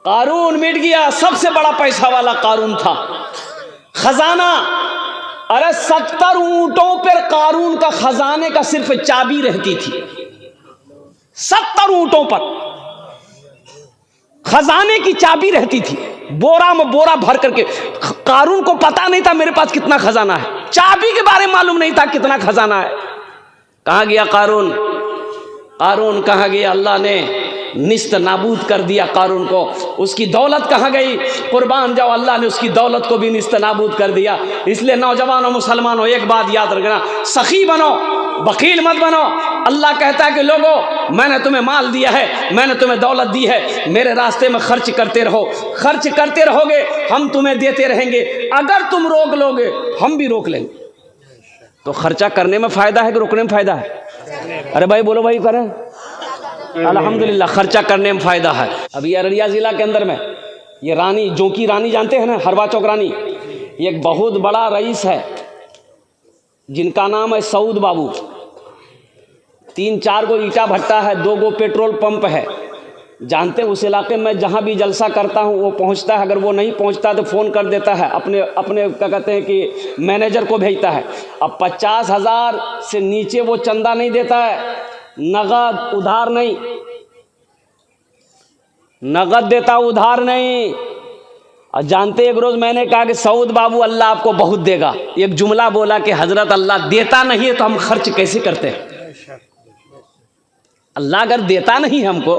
कारून मिट गया, सबसे बड़ा पैसा वाला कारून था। खजाना, अरे 70 ऊंटों पर कारून का खजाने का सिर्फ चाबी रहती थी। 70 ऊंटों पर खजाने की चाबी रहती थी, बोरा में बोरा भर करके। कारून को पता नहीं था मेरे पास कितना खजाना है, चाबी के बारे में मालूम नहीं था कितना खजाना है। कहाँ गया कारून? कारून कहाँ गया? अल्लाह ने निस्त नाबूद कर दिया कारून को। उसकी दौलत कहाँ गई? कुर्बान जाओ, अल्लाह ने उसकी दौलत को भी निस्त नाबूद कर दिया। इसलिए नौजवानों, मुसलमानों, एक बात याद रखना, सखी बनो, बकील मत बनो। अल्लाह कहता है कि लोगों, मैंने तुम्हें माल दिया है, मैंने तुम्हें दौलत दी है, मेरे रास्ते में खर्च करते रहो। खर्च करते रहोगे, हम तुम्हें देते रहेंगे। अगर तुम रोक लोगे, हम भी रोक लेंगे। तो खर्चा करने में फ़ायदा है कि रोकने में फ़ायदा है? अरे भाई बोलो भाई, करें अल्हम्दुलिल्लाह, खर्चा करने में फ़ायदा है। अभी अररिया ज़िला के अंदर में ये रानी, जोंकी रानी जानते हैं ना, हरवा चौक रानी, ये एक बहुत बड़ा रईस है जिनका नाम है सऊद बाबू। 3-4 गो ईटा भट्टा है, 2 गो पेट्रोल पंप है। जानते हैं उस इलाके में जहाँ भी जलसा करता हूँ वो पहुँचता है। अगर वो नहीं पहुँचता तो फ़ोन कर देता है, अपने क्या कहते हैं कि मैनेजर को भेजता है। अब 50,000 से नीचे वो चंदा नहीं देता है, नगद उधार नहीं, नगद देता उधार नहीं। और जानते, एक रोज़ मैंने कहा कि सऊद बाबू अल्लाह आपको बहुत देगा। एक जुमला बोला कि हजरत अल्लाह देता नहीं है तो हम खर्च कैसे करते हैं? अल्लाह अगर देता नहीं है हमको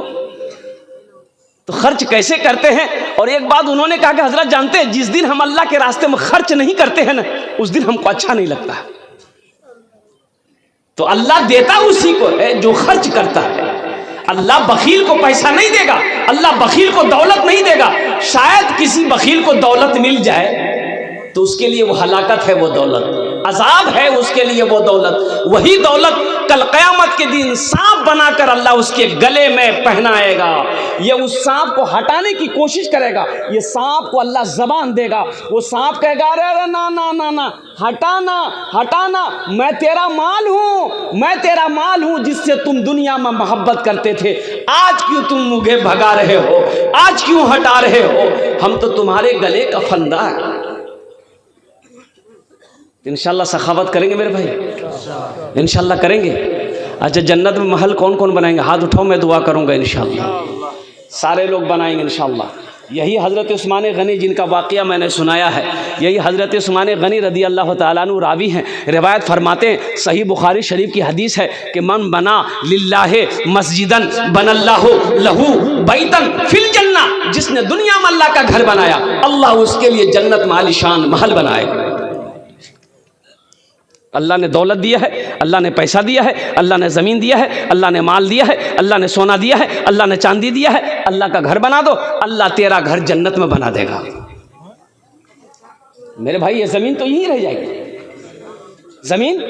तो खर्च कैसे करते हैं? और एक बात उन्होंने कहा कि हजरत जानते हैं, जिस दिन हम अल्लाह के रास्ते में खर्च नहीं करते हैं ना, उस दिन हमको अच्छा नहीं लगता। तो अल्लाह देता उसी को है जो खर्च करता है। अल्लाह बखील को पैसा नहीं देगा, अल्लाह बखील को दौलत नहीं देगा। शायद किसी बखील को दौलत मिल जाए तो उसके लिए वो हलाकत है, वो दौलत अजाब है उसके लिए वो दौलत। वही दौलत कल क़यामत के दिन सांप बनाकर अल्लाह उसके गले में पहनाएगा। ये उस सांप को हटाने की कोशिश करेगा, ये सांप को अल्लाह ज़बान देगा। वो सांप कहेगा, अरे ना ना ना ना, हटाना हटाना, मैं तेरा माल हूँ, मैं तेरा माल हूँ जिससे तुम दुनिया में मोहब्बत करते थे। आज क्यों तुम मुझे भगा रहे हो? आज क्यों हटा रहे हो? हम तो तुम्हारे गले का फंदा है। इंशाल्लाह सखावत करेंगे मेरे भाई, इंशाल्लाह करेंगे। अच्छा, जन्नत में महल कौन कौन बनाएंगे? हाथ उठाओ, मैं दुआ करूंगा इंशाल्लाह। सारे लोग बनाएंगे इंशाल्लाह। यही हज़रत उस्मान गनी जिनका वाक़या मैंने सुनाया है, यही हज़रत उस्मान गनी रदी अल्लाह ताला अन्हु रावी हैं। रिवायत फरमाते हैं, सही बुखारी शरीफ की हदीस है कि मन बना लिल्लाहि मस्जिदन बनल्लाहु लहू बैतन फिल जन्ना, जिसने दुनिया में अल्लाह का घर बनाया, अल्लाह उसके लिए जन्नत में आलीशान महल बनाएगा। अल्लाह ने दौलत दिया है, अल्लाह ने पैसा दिया है, अल्लाह ने ज़मीन दिया है, अल्लाह ने माल दिया है, अल्लाह ने सोना दिया है, अल्लाह ने चांदी दिया है। अल्लाह का घर बना दो, अल्लाह तेरा घर जन्नत में बना देगा। मेरे भाई, ये ज़मीन तो यहीं रह जाएगी। ज़मीन,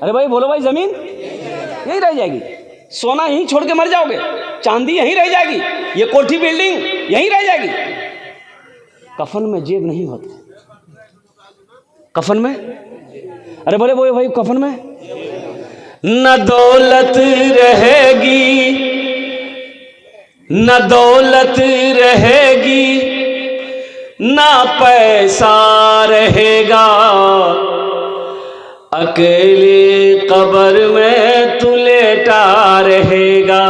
अरे भाई बोलो भाई, ज़मीन यहीं रह जाएगी। सोना यहीं छोड़ के मर जाओगे, चांदी यहीं रह जाएगी, ये कोठी बिल्डिंग यहीं रह जाएगी। कफन में जेब नहीं होता, कफन में, अरे बोले बोले भाई, कफन में न दौलत रहेगी, न दौलत रहेगी, ना पैसा रहेगा, अकेले कब्र में तू लेटा रहेगा।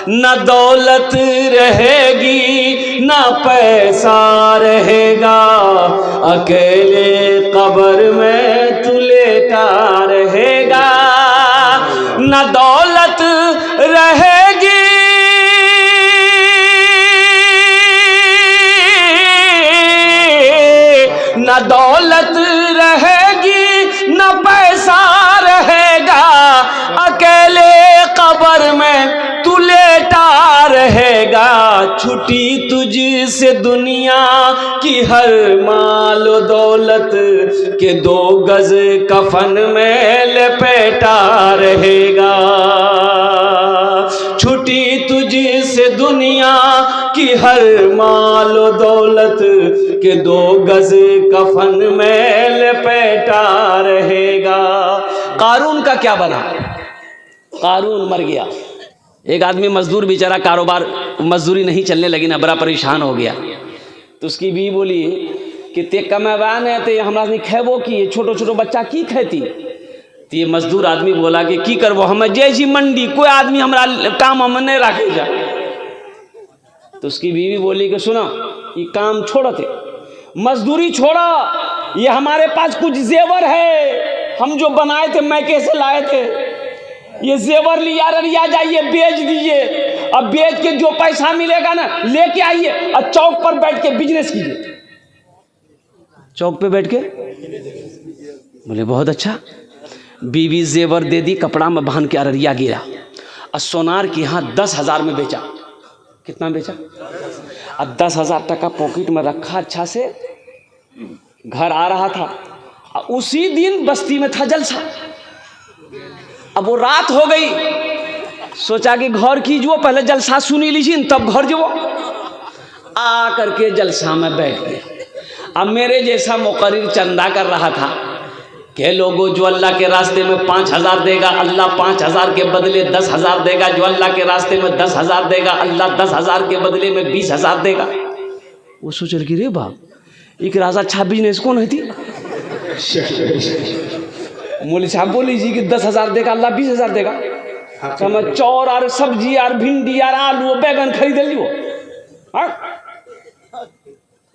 न दौलत रहेगी, ना पैसा रहेगा, अकेले कब्र में तू लेटा रहेगा। न दौलत रहेगी, न दौलत रहेगी, न पैसा रहेगा, अकेले कब्र में तू लेटा रहेगा। छुटी तुझसे दुनिया की हर माल दौलत के 2 गज कफन में लपेटा रहेगा। छुटी तुझसे दुनिया की हर माल दौलत के 2 गज कफन में लपेटा रहेगा। कारून का क्या बना? कारून मर गया, एक आदमी मजदूर बेचारा, कारोबार मजदूरी नहीं चलने लगी ना, बड़ा परेशान हो गया। तो उसकी बीवी बोली कि ते कमावा नहीं तो हमरा नहीं खेबो की, छोटो छोटो बच्चा की खेती। तो ये मजदूर आदमी बोला कि की करबो, हम जैसी मंडी कोई आदमी हमरा काम हम नहीं रखे जा। तो उसकी बीवी बोली कि सुनो, ये काम छोड़ते, मजदूरी छोड़ा, ये हमारे पास कुछ जेवर है, हम जो बनाए थे मैके से लाए थे, ये जेवर लिया ररिया जाइए बेच दीजिए, अब बेच के जो पैसा मिलेगा ना लेके आइए और चौक पर बैठ के बिजनेस कीजिए। चौक पे बैठ के बोले बहुत अच्छा। बीवी जेवर दे दी, कपड़ा में बांध के अररिया गिरा और सोनार के यहाँ 10,000 में बेचा। कितना बेचा? अब 10,000 टका पॉकेट में रखा, अच्छा से घर आ रहा था। उसी दिन बस्ती में था जलसा। अब वो रात हो गई, सोचा कि घर की जो पहले जलसा सुनी लीजिए तब घर जो आ करके जलसा में बैठ गए। अब मेरे जैसा मुकर्रिर चंदा कर रहा था कि लोगों जो अल्लाह के रास्ते में 5,000 देगा अल्लाह 5,000 के बदले 10,000 देगा, जो अल्लाह के रास्ते में 10,000 देगा अल्लाह 10,000 के बदले में 20,000 देगा। वो सोच रही रे बाप, एक राजा अच्छा बिजनेस कौन है थी। मौली साहब बोली जी कि 10,000 देगा अल्लाह 20,000 देगा। हम चौर और सब्जी और भिंडी और आलू और बैगन खरीद लियो।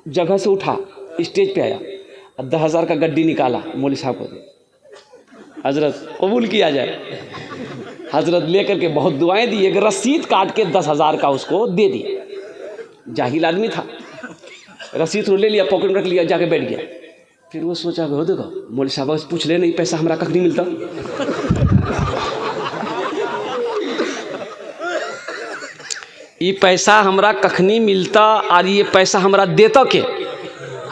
जगह से उठा, स्टेज पे आया, 10,000 का गड्डी निकाला, मौली साहब को दे, हजरत कबूल किया जाए। हजरत लेकर के बहुत दुआएं दी, एक रसीद काट के 10,000 का उसको दे दिया। जाहिल आदमी था, रसीद तो ले लिया, पॉकेट में रख लिया, जाके बैठ गया। फिर वो सोचा हो देखो मौली साहब से पूछ ले, नहीं पैसा हमारा कख नहीं मिलता। ये पैसा हमरा कख नहीं मिलता और ये पैसा हमरा देता के,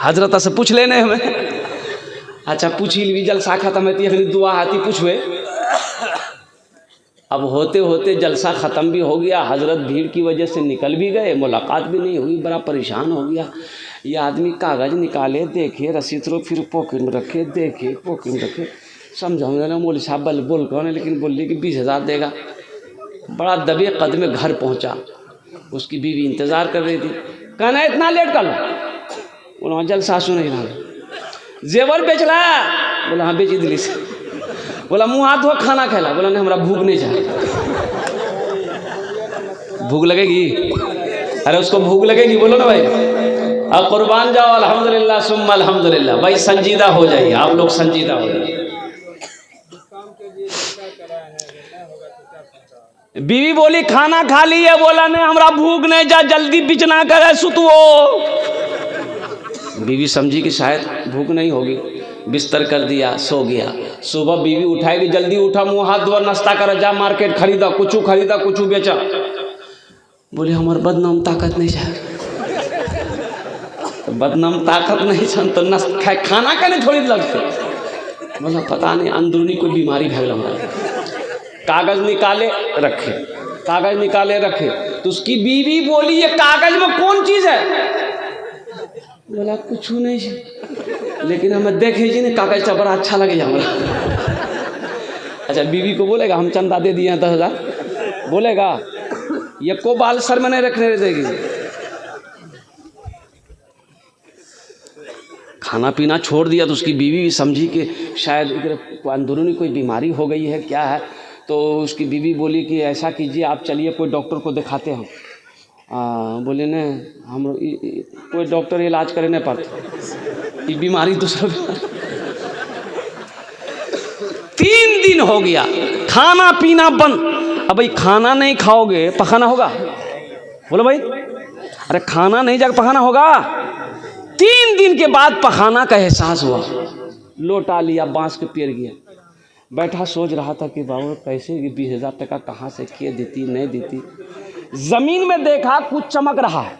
हजरत से पूछ लेने हमें। अच्छा पूछ ही ली, जलसा खत्म होती है, दुआ आती पूछवे। अब होते होते जलसा ख़त्म भी हो गया, हजरत भीड़ की वजह से निकल भी गए, मुलाकात भी नहीं हुई, बड़ा परेशान हो गया। ये आदमी कागज़ निकाले, देखे रसीद रो, फिर पॉकेट में रखे, देखे पॉकेट में रखे, समझाऊंगा ना मौली साहब बल बोल कौन है, लेकिन बोली कि 20,000 देगा। बड़ा दबे कदमे घर पहुंचा, उसकी बीवी इंतज़ार कर रही थी। कहना इतना लेट कर लो, बोला जलसा सुन नहीं रहा। जेवर बेच रहा है, बोला हाँ बेच दिल्ली से। बोला मुँह हाथ धो खाना खेला, बोला नहीं हमारा भूख नहीं जाए। भूख लगेगी? अरे उसको भूख लगेगी, बोलो ना भाई। अब कुर्बान जाओ, अल्हम्दुलिल्लाह सुम्मा अल्हम्दुलिल्लाह। भाई संजीदा हो जाइए, आप लोग संजीदा हो जाइए। बीवी बोली खाना खा लिया, बोला नहीं हमारा भूख नहीं जा, जल्दी बिचना करे सुतवो। बीवी समझी कि शायद भूख नहीं होगी, बिस्तर कर दिया, सो गया। सुबह बीवी उठाएगी, जल्दी उठा, मुँह हाथ धोआ, नाश्ता कर, जा मार्केट खरीदा, कुछ बेचा। बोले हमारे बदनाम ताकत नहीं चाहिए। तो बदनाम ताकत नहीं छन तो खाना का नहीं थोड़ी लगते। बोला पता नहीं अंदरूनी कोई बीमारी भैल हमारा। कागज निकाले रखे, कागज निकाले रखे। तो उसकी बीवी बोली ये कागज में कौन चीज है? बोला कुछ नहीं है, लेकिन हमें देखे जी ने कागज का बड़ा अच्छा लगे हमारा। अच्छा बीवी को बोलेगा हम चंदा दे दिए हैं 10,000, बोलेगा ये को बाल सर में नहीं रखने देगी। खाना पीना छोड़ दिया तो उसकी बीवी भी समझी कि शायद इधर अंदरूनी कोई बीमारी हो गई है, क्या है। तो उसकी बीवी बोली कि ऐसा कीजिए आप चलिए कोई डॉक्टर को दिखाते हैं। बोले न हम कोई डॉक्टर इलाज करे नहीं पाते, ये बीमारी दूसरा। 3 दिन हो गया, खाना पीना बंद। अब भाई खाना नहीं खाओगे पखाना होगा? बोलो भाई, अरे खाना नहीं जाकर पखाना होगा। 3 दिन के बाद पखाना का एहसास हुआ। लोटा लिया, बांस के पेड़ गया, बैठा सोच रहा था कि बाबू कैसे 20,000 टका कहाँ से किए, देती नहीं देती। जमीन में देखा कुछ चमक रहा है,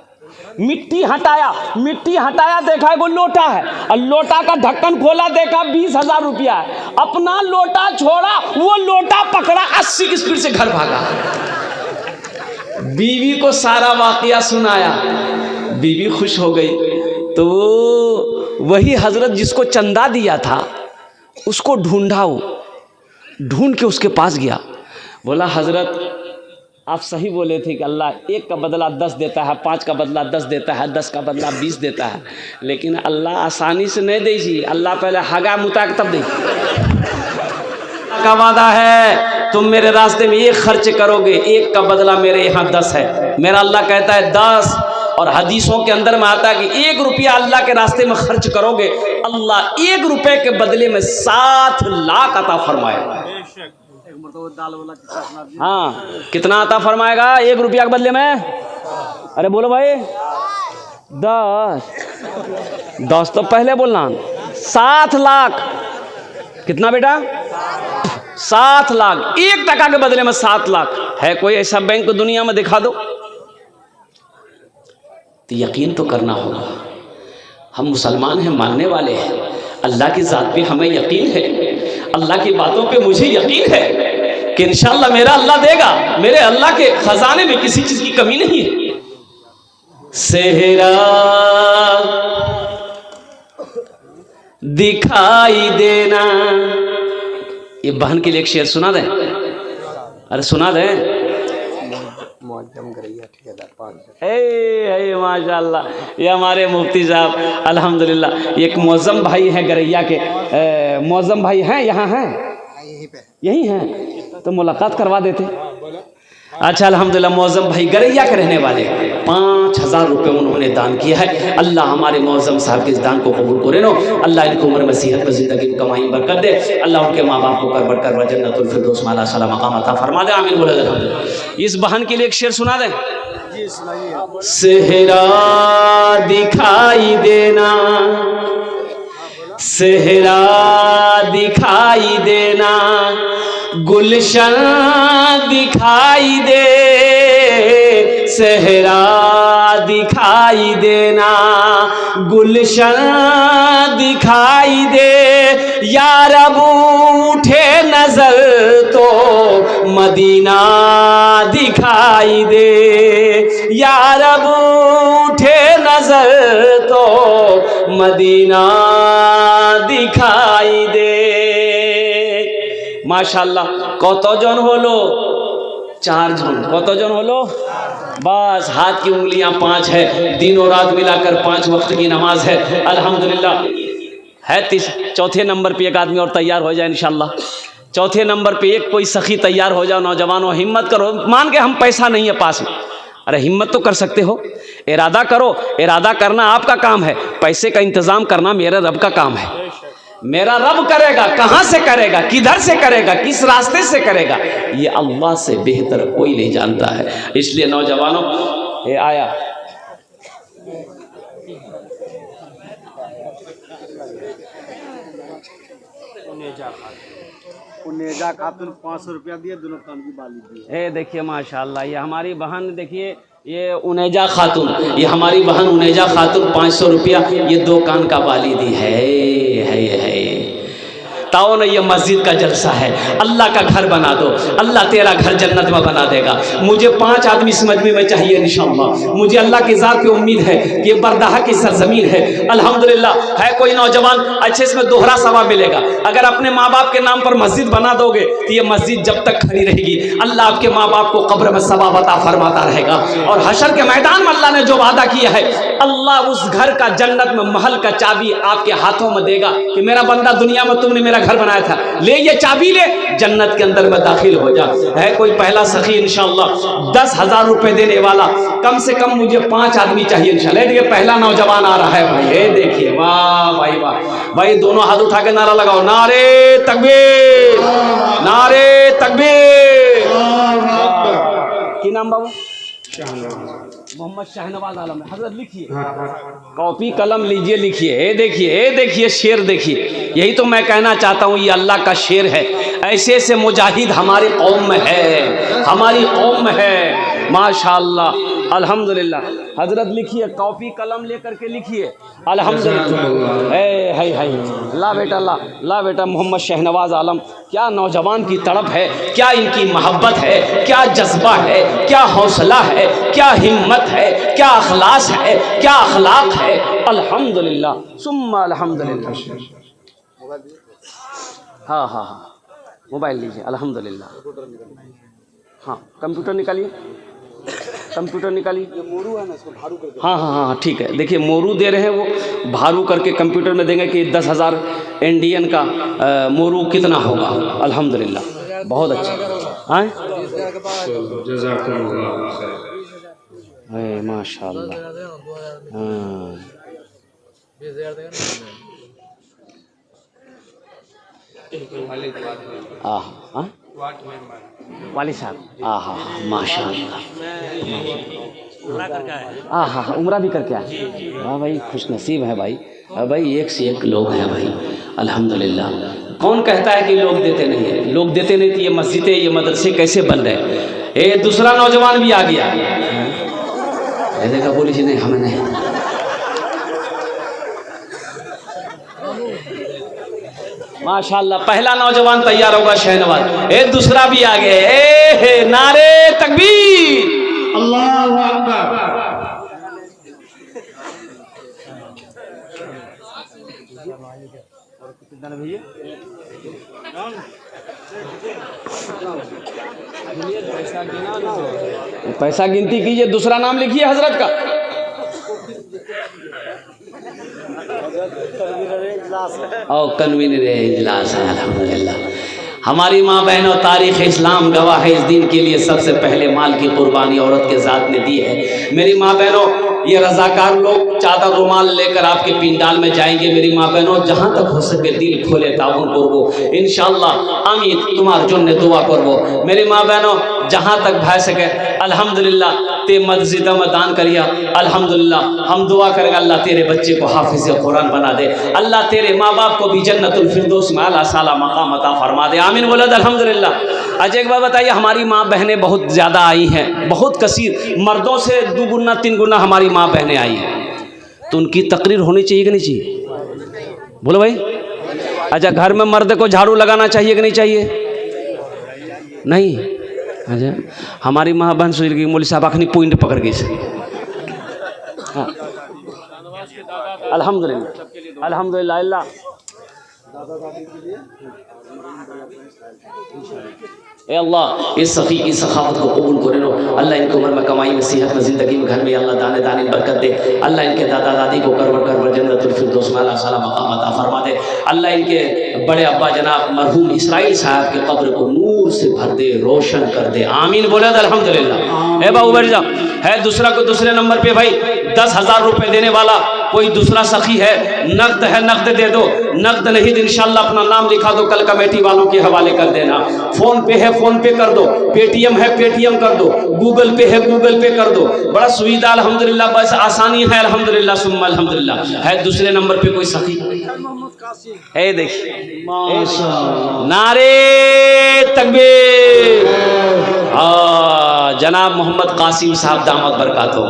मिट्टी हटाया, देखा वो लोटा है, और लोटा का ढक्कन खोला, देखा 20,000 रुपया है। अपना लोटा छोड़ा, वो लोटा पकड़ा, 80 की स्पीड से घर भागा। बीवी को सारा वाकया सुनाया, बीवी खुश हो गई। तो वही हजरत जिसको चंदा दिया था उसको ढूंढा, वो ढूंढ के उसके पास गया, बोला हजरत आप सही बोले थे कि अल्लाह 1 का बदला 10 देता है, 5 का बदला 10 देता है, 10 का बदला 20 देता है, लेकिन अल्लाह आसानी से नहीं दीजिए। अल्लाह पहले हगा मुताक तब दे का वादा है, तुम मेरे रास्ते में 1 खर्च करोगे, 1 का बदला मेरे यहाँ 10 है। मेरा अल्लाह कहता है 10, और हदीसों के अंदर में आता है कि 1 रुपया अल्लाह के रास्ते में खर्च करोगे, अल्लाह 1 रुपए के बदले में 7 लाख अता फरमाएगा। हाँ, कितना अता फरमाएगा 1 रुपया के बदले में? अरे बोलो भाई, 10 तो पहले बोलना। 7 लाख कितना बेटा? 7 लाख। 1 टका के बदले में 7 लाख। है कोई ऐसा बैंक दुनिया में दिखा दो? तो यकीन तो करना होगा। हम मुसलमान हैं, मानने वाले हैं, अल्लाह की ज़ात पे हमें यकीन है, अल्लाह की बातों पे मुझे यकीन है कि इंशाअल्लाह मेरा अल्लाह देगा। मेरे अल्लाह के खजाने में किसी चीज की कमी नहीं है। सेहरा दिखाई देना, ये बहन के लिए एक शेर सुना दें। अरे सुना दें। माशाअल्लाह, ये हमारे मुफ्ती साहब अल्हम्दुलिल्लाह, एक मौजम भाई हैं गरैया के। मौजम भाई हैं, यहाँ हैं, यही हैं, तो मुलाकात करवा देते। अच्छा अल्हम्दुलिल्लाह, मौजम भाई गरैया के रहने वाले, 5000 रुपये उन्होंने दान किया है। अल्लाह हमारे मौजम साहब के इस दान को कबूल करे नो। अल्लाह इनको उम्र में सेहत में ज़िंदगी में कमाई बरकत दे। अल्लाह उनके माँ बाप को कर बढ़कर जन्नतुल फिरदौस में आला मकाम अता फरमा दे। आमीन बोले अल्हम्दुलिल्लाह। इस बहन के लिए एक शेर सुना दें। सेहरा दिखाई देना, सेहरा दिखाई देना, गुलशन दिखाई दे, सेहरा दिखाई देना, गुलशन दिखाई दे, यार अब उठे नजर तो मदीना दिखाई दे, यार अब उठे नजर तो मदीना दिखाई दे। माशाल्लाह, कतजन हलो? 4 जन। कतजन हलो? बस हाथ की उंगलियां 5 है। दिन और रात मिलाकर 5 वक्त की नमाज है। अल्हम्दुलिल्लाह है। 4थे नंबर पे एक आदमी और तैयार हो जाए इंशाल्लाह। 4थे नंबर पे एक कोई सखी तैयार हो जाओ। नौजवानों हिम्मत करो। मान के हम पैसा नहीं है पास में, अरे हिम्मत तो कर सकते हो, इरादा करो। इरादा करना आपका काम है, पैसे का इंतजाम करना मेरे रब का काम है। मेरा रब करेगा, कहाँ से करेगा, किधर से करेगा, किस रास्ते से करेगा, ये अल्लाह से बेहतर कोई नहीं जानता है। इसलिए नौजवानों, ये आया उनेजा खातून 500 रुपया दिए, दोनों कान की बाली दी। ये देखिए माशाल्लाह, ये हमारी बहन, देखिए ये उनेजा खातून, ये हमारी बहन उनेजा खातून 500 रुपया ये 2 कान का बाली दी है। ताओ ना, ये मस्जिद का जलसा है। अल्लाह का घर बना दो, अल्लाह तेरा घर जन्नत में बना देगा। मुझे 5 आदमी इस मजमे में चाहिए इंशाअल्लाह। मुझे अल्लाह की ज़ात पे उम्मीद है कि बरदाहा की सरजमीन है। अल्हम्दुलिल्लाह है कोई नौजवान अच्छे, इसमें दोहरा सवाब मिलेगा। अगर अपने माँ बाप के नाम पर मस्जिद बना दोगे तो ये मस्जिद जब तक खड़ी रहेगी, अल्लाह आपके माँ बाप को कब्र में सवाब अता फरमाता रहेगा। और हशर के मैदान में अल्लाह ने जो वादा किया है, अल्लाह उस घर का, जन्नत में महल का चाबी आपके हाथों में देगा कि मेरा बंदा, दुनिया में तुमने मेरा घर बनाया था, ले ये चाबी ले, जन्नत के अंदर में दाखिल हो जा। है कोई पहला सखी इंशाअल्लाह 10,000 रुपए देने वाला? कम से कम मुझे 5 आदमी चाहिए इंशाअल्लाह। देखिए पहला नौजवान आ रहा है भाई, ये देखिए, वाह भाई वाह भाई। दोनों हाथ उठा के नारा लगाओ, नारे तकबीर, नारे तकबीर। की नाम बाबू? मोहम्मद शाहनवाज आलम। हजरत लिखिए, कॉपी कलम लीजिए, लिखिए। ये देखिए शेर देखिए। यही तो मैं कहना चाहता हूँ, ये अल्लाह का शेर है। ऐसे ऐसे मुजाहिद हमारी कौम में है, हमारी कौम में है माशाअल्लाह अल्हम्दुलिल्लाह। हजरत लिखिए, कॉपी कलम लेकर के लिखिए। अल्हम्दुलिल्लाह। है ला बेटा, ला बेटा। मोहम्मद शहनवाज आलम, क्या नौजवान की तड़प है, क्या इनकी मोहब्बत है, क्या जज्बा है, क्या हौसला है, क्या हिम्मत है, क्या अखलास है, क्या अखलाक है। अल्हम्दुलिल्लाह सुम्मा अल्हम्दुलिल्लाह। हाँ, मोबाइल लीजिए। अल्हम्दुलिल्लाह। हाँ कंप्यूटर निकालिए, कंप्यूटर निकालिए। मोरू है ना, इसको भारू करके। हाँ हाँ हाँ ठीक है, देखिए मोरू दे रहे हैं, वो भारू करके कंप्यूटर में देंगे कि 10,000 इंडियन का मोरू कितना होगा। अल्हम्दुलिल्लाह बहुत अच्छा। हाँ माशाल्लाह। हाँ हाँ वाली साहब, हाँ माशाल्लाह। हाँ हाँ उम्रा भी करके आए। हाँ भाई खुश नसीब है भाई। भाई एक से एक लोग हैं भाई अल्हम्दुलिल्लाह। कौन कहता है कि लोग देते नहीं है? लोग देते नहीं तो ये मस्जिदें ये मदरसे कैसे बन रहे? ये दूसरा नौजवान भी आ गया, देखा बोली जी नहीं हमें नहीं। माशाल्लाह पहला नौजवान तैयार होगा शहनवाज। एक दूसरा भी आ गया। ए नारे तकबीर, अल्लाहु अकबर। पैसा गिनती कीजिए, दूसरा नाम लिखिए हजरत का। और कन्वीनर इजलास है अल्हम्दुलिल्लाह। हमारी माँ बहनों, तारीख़ इस्लाम गवाह है इस दिन के लिए सबसे पहले माल की कुर्बानी औरत के ज़ात ने दी है। मेरी माँ बहनों, ये रज़ाकार लोग चादर रुमाल लेकर आपके पिंडाल में जाएंगे। मेरी माँ बहनों, जहाँ तक हो सके दिल खोले ताउन करबो इंशाअल्लाह। आमीन तुम्हार जोन्ने दुआ करबो। मेरी माँ बहनों, जहाँ तक भाई सके अल्हम्दुलिल्लाह ते मस्जिद में दान करिया। अल्हम्दुलिल्लाह हम दुआ करेंगे अल्लाह तेरे बच्चे को हाफिज़ कुरान बना दे। अल्लाह तेरे माँ बाप को भी जन्नतुल फिरदौस में आला साला मकाम अता फरमा दे। आमीन बोलो अल्हम्दुलिल्लाह। अच्छा एक बात बताइए, हमारी माँ बहनें बहुत ज़्यादा आई हैं, बहुत कसीर, मर्दों से 2 गुना 3 गुना हमारी माँ बहनें आई हैं। तो उनकी तकरीर होनी चाहिए कि नहीं चाहिए? बोलो भाई। अच्छा घर में मर्द को झाड़ू लगाना चाहिए कि नहीं चाहिए? नहीं। अच्छा हमारी माँ बहन सोच रही मौलवी साहब आखनी पॉइंट पकड़ गई से। हाँ अल्हम्दुलिल्लाह अल्हम्दुलिल्लाह। अल्लाह ए अल्लाह इस सफ़ी की सखावत को कबूल करे लो। अल्लाह इनको उम्र में कमाई में सेहत में ज़िंदगी में घर में अल्लाह दाने दाने बरकत दे। अल्लाह इनके दादा दादी को करवर जन्नतुल फिरदौस में आला साला मकाम अता फरमा दे। अल्लाह इनके बड़े अब्बा जनाब मरहूम इसराइल साहब के कब्र को नूर से भर दे, रोशन कर दे। आमीन बोले अल्हम्दुलिल्लाह। ए बाबू बैठ जाओ। है दूसरा को दूसरे नंबर पे भाई 10,000 रुपये देने वाला कोई दूसरा सखी है, नकद है नकद दे दो, नकद नहीं तो इंशाल्लाह अपना नाम लिखा दो, कल कमेटी वालों के हवाले कर देना। फोन पे है फोन पे कर दो, पेटीएम है पेटीएम कर दो, गूगल पे है गूगल पे कर दो। बड़ा सुविधा अल्हम्दुलिल्लाह, बस आसानी है अल्हम्दुलिल्लाह सुम्मा अल्हम्दुलिल्लाह। है दूसरे नंबर पे कोई सखी है? देखिए नारे तकबीर। जनाब मोहम्मद कासिम साहब दामद बरकातो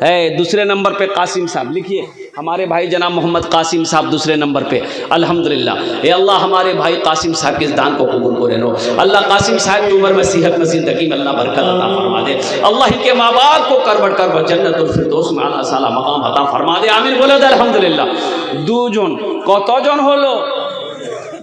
है दूसरे नंबर पे। कासिम साहब लिखिए, हमारे भाई जनाब मोहम्मद कासिम साहब दूसरे नंबर पे अल्हम्दुलिल्लाह। ए अल्लाह हमारे भाई कासिम साहब के इस दान को कबूल करे लो। अल्लाह कासिम साहब की उम्र में सेहत में ज़िंदगी में अल्लाह बरकत अता फरमा दे। अल्लाह इनके माँ बाप को करबट करबट जन्नतुल फिरदौस में आला साला मकाम अता फरमा दे। आमीन बोले अल्हम्दुलिल्लाह। 2 जन कत जन हलो?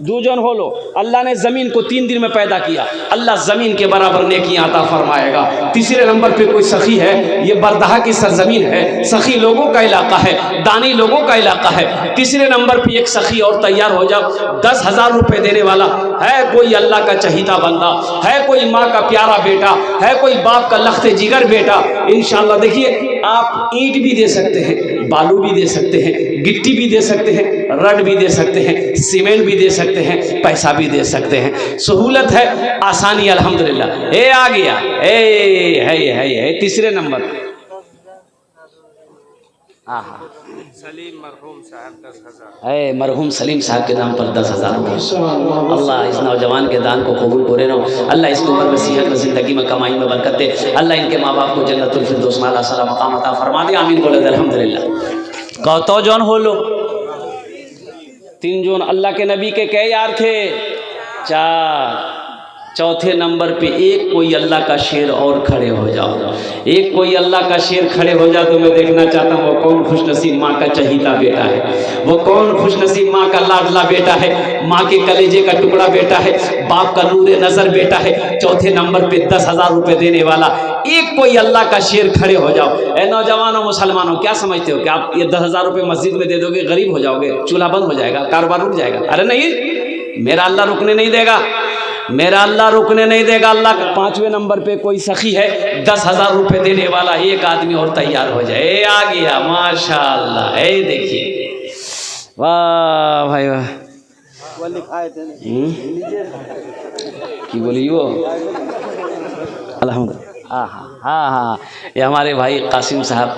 2 जन होलो। अल्लाह ने ज़मीन को 3 दिन में पैदा किया, अल्लाह ज़मीन के बराबर नेकियां अता फरमाएगा। तीसरे नंबर पे कोई सखी है, ये बरदहा की सरजमीन है, सखी लोगों का इलाका है, दानी लोगों का इलाका है। तीसरे नंबर पे एक सखी और तैयार हो जाओ, 10,000 रुपये देने वाला है। कोई अल्लाह का चहीता बंदा है, कोई माँ का प्यारा बेटा है, कोई बाप का लख्ते जिगर बेटा। इंशाअल्लाह देखिए आप ईंट भी दे सकते हैं, बालू भी दे सकते हैं, गिट्टी भी दे सकते हैं, रड भी दे सकते हैं, सीमेंट भी दे सकते हैं, पैसा भी दे सकते हैं। सहूलत है, आसानी अल्हम्दुलिल्लाह। ए आ गया है तीसरे नंबर। सलीम मरहूम साहब 10,000। है मरहूम सलीम साहब के नाम पर 10,000 रुपये। अल्लाह इस नौजवान के दान को कबूल करे नो। अल्लाह इसकी उम्र में सेहत में ज़िंदगी में कमाई में बरकत दे। अल्लाह इनके माँ बाप को जन्नतुल फिरदौस में आला साला मकाम अता फरमा दे। आमीन बोले अल्हम्दुलिल्लाह। कतो जौन हो लो? 3 जौन। अल्लाह के नबी के कै यार थे? 4। चौथे नंबर पे एक कोई अल्लाह का शेर और खड़े हो जाओ, एक कोई अल्लाह का शेर खड़े हो जाओ तो मैं देखना चाहता हूँ वो कौन खुशनसीब माँ का चहीता बेटा है, वो कौन खुशनसीब माँ का लाडला बेटा है, माँ के कलेजे का टुकड़ा बेटा है, बाप का नूर नज़र बेटा है। चौथे नंबर पे 10,000 रुपये देने वाला एक कोई अल्लाह का शेर खड़े हो जाओ। ए नौजवानों मुसलमानों, क्या समझते हो कि आप ये 10,000 रुपये मस्जिद में दे दोगे गरीब हो जाओगे, चूल्हा बंद हो जाएगा, कारोबार रुक जाएगा? अरे नहीं, मेरा अल्लाह रुकने नहीं देगा, मेरा अल्लाह रुकने नहीं देगा। अल्लाह का 5वें नंबर पे कोई सखी है 10,000 रुपये देने वाला एक आदमी और तैयार हो जाए। ए आ गया माशाअल्लाह, ए देखिए, वाह भाई वाह। वो लिखाए थे की बोली वो अल्हम्दुलिल्लाह। हाँ हाँ हाँ, ये हमारे भाई कासिम साहब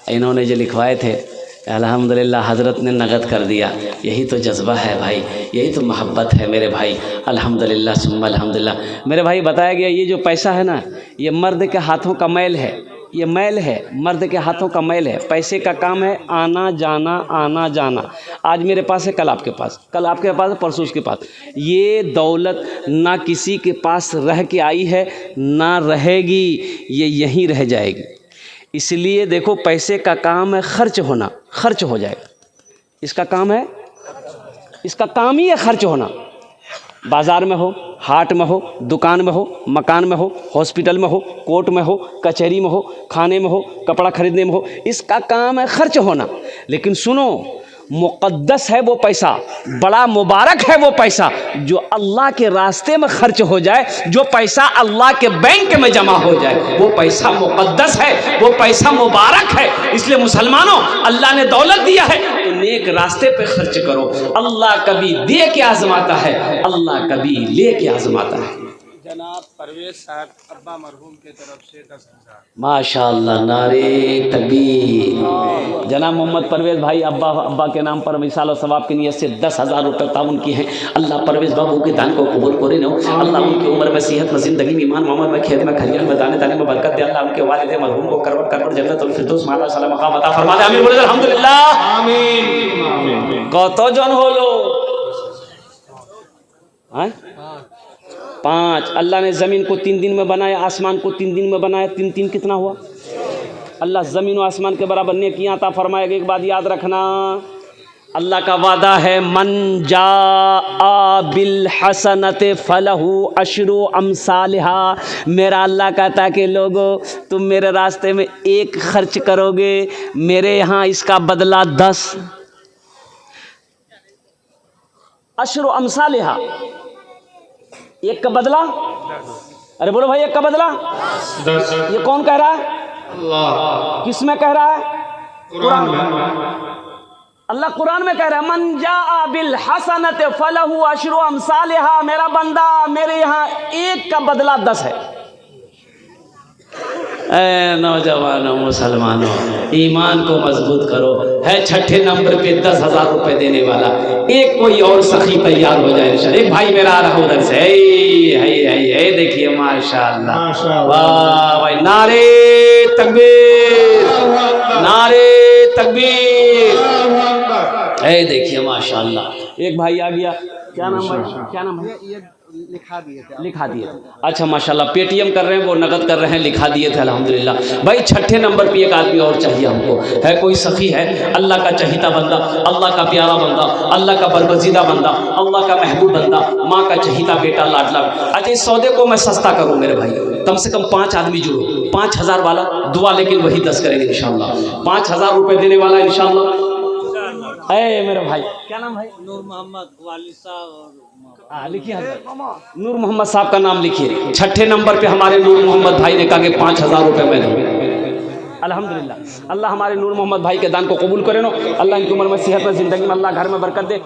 इन्होंने जो लिखवाए थे, अल्हम्दुलिल्लाह हज़रत ने नगद कर दिया। यही तो जज्बा है भाई, यही तो मोहब्बत है मेरे भाई। अल्हम्दुलिल्लाह सुम्मा अल्हम्दुलिल्लाह। मेरे भाई बताया गया ये जो पैसा है ना, ये मर्द के हाथों का मैल है, ये मैल है, मर्द के हाथों का मैल है। पैसे का काम है आना जाना, आना जाना। आज मेरे पास है, कल आपके पास, कल आपके पास है, परसों उसके पास। ये दौलत ना किसी के पास रह के आई है ना रहेगी, ये यहीं रह जाएगी। इसलिए देखो पैसे का काम है खर्च होना, खर्च हो जाएगा। इसका काम है, इसका काम ही है खर्च होना। बाज़ार में हो, हाट में हो, दुकान में हो, मकान में हो, हॉस्पिटल में हो, कोर्ट में हो, कचहरी में हो, खाने में हो, कपड़ा खरीदने में हो, इसका काम है खर्च होना। लेकिन सुनो, मुक़द्दस है वो पैसा, बड़ा मुबारक है वो पैसा जो अल्लाह के रास्ते में खर्च हो जाए, जो पैसा अल्लाह के बैंक में जमा हो जाए, वो पैसा मुक़द्दस है, वो पैसा मुबारक है। इसलिए मुसलमानों, अल्लाह ने दौलत दिया है तो नेक रास्ते पे खर्च करो। अल्लाह कभी दे के आजमाता है, अल्लाह कभी ले के आजमाता है। जनाब परवेज साहब अब्बा मरहूम के तरफ से 10,000। माशाअल्लाह, नारे तकबीर। जनाब मोहम्मद परवेज भाई अब्बा के नाम पर मिसाल और सवाब की नियत से 10,000 रुपये ताउन की हैं। अल्लाह परवेज बाबू के दान को कबूल करे नो। अल्लाह उनकी उम्र में, सेहत में, ज़िंदगी में, ईमान मोहम्मद में, खेत में, खलियान में, दाने दाने में बरकत दे। अल्लाह उनके वालिद मरहूम को करवट करवट जन्नतुल फिरदौस माला सलाम मकाम अता फरमा दे। आमीन बोले अल्हम्दुलिल्लाह। आमीन। कत जन हलो? 5। अल्लाह ने ज़मीन को 3 दिन में बनाया, आसमान को 3 दिन में बनाया। 3 3 कितना हुआ? अल्लाह ज़मीन और आसमान के बराबर नेकियां अता फरमाएगा। एक बात याद रखना, अल्लाह का वादा है, मन जाआ बिल हसनते फलहु अशरु अमसालिहा। मेरा अल्लाह कहता है कि लोगों, तुम मेरे रास्ते में 1 खर्च करोगे, मेरे यहाँ इसका बदला 10। अशरु अमसालिहा, 1 का बदला। अरे बोलो भाई, 1 का बदला 10। ये कौन कह रहा है? अल्लाह किस में कह रहा है? कुरान में। अल्लाह कुरान में कह रहा है, मन जाआ बिल हसनत फलहु अशरु अमसालिहा। मेरा बंदा, मेरे यहाँ 1 का बदला 10 है। ऐ नौजवानों मुसलमानों, ईमान को मजबूत करो। है 6ठे नंबर पे 10,000 रुपये देने वाला एक कोई और सखी तैयार हो जाए इंशाअल्लाह। एक भाई मेरा आ रहा उधर से, है देखिए माशाअल्लाह, वाह भाई, नारे तकबीर, नारे तकबीर। ऐ देखिए माशाअल्लाह, एक भाई आ गया। क्या नाम है? क्या नाम है? ये लिखा दिए थे, लिखा दिए थे। अच्छा माशाल्लाह, पेटीएम कर रहे हैं, वो नगद कर रहे हैं, लिखा दिए थे अल्हम्दुलिल्लाह। भाई 6ठे नंबर पे एक आदमी और चाहिए हमको। है कोई सखी है, अल्लाह का चहीता बंदा, अल्लाह का प्यारा बंदा, अल्लाह का बरगज़ीदा बंदा, अल्लाह का महबूब बंदा, माँ का चहीता बेटा लाडला। अच्छा, इस सौदे को मैं सस्ता करूँ मेरे भाई, कम से कम 5 आदमी जुड़ो। 5,000 वाला दुआ, लेकिन वही 10 करेंगे इंशाअल्लाह। 5,000 रुपये देने वाला इंशाअल्लाह। ऐ मेरे भाई, क्या नाम भाई? नूर मोहम्मद वालिद साहब। लिखिए, नूर मोहम्मद साहब का नाम लिखिए। 6ठे नंबर पे हमारे नूर मोहम्मद भाई ने कहा कि 5,000 रुपये मैं दूँ। अल्हम्दुलिल्लाह, अल्लाह हमारे नूर मोहम्मद भाई के दान को कबूल करे नो। अल्लाह इनकी उम्र में, सेहत में, ज़िंदगी में अल्लाह घर में बरकत दे।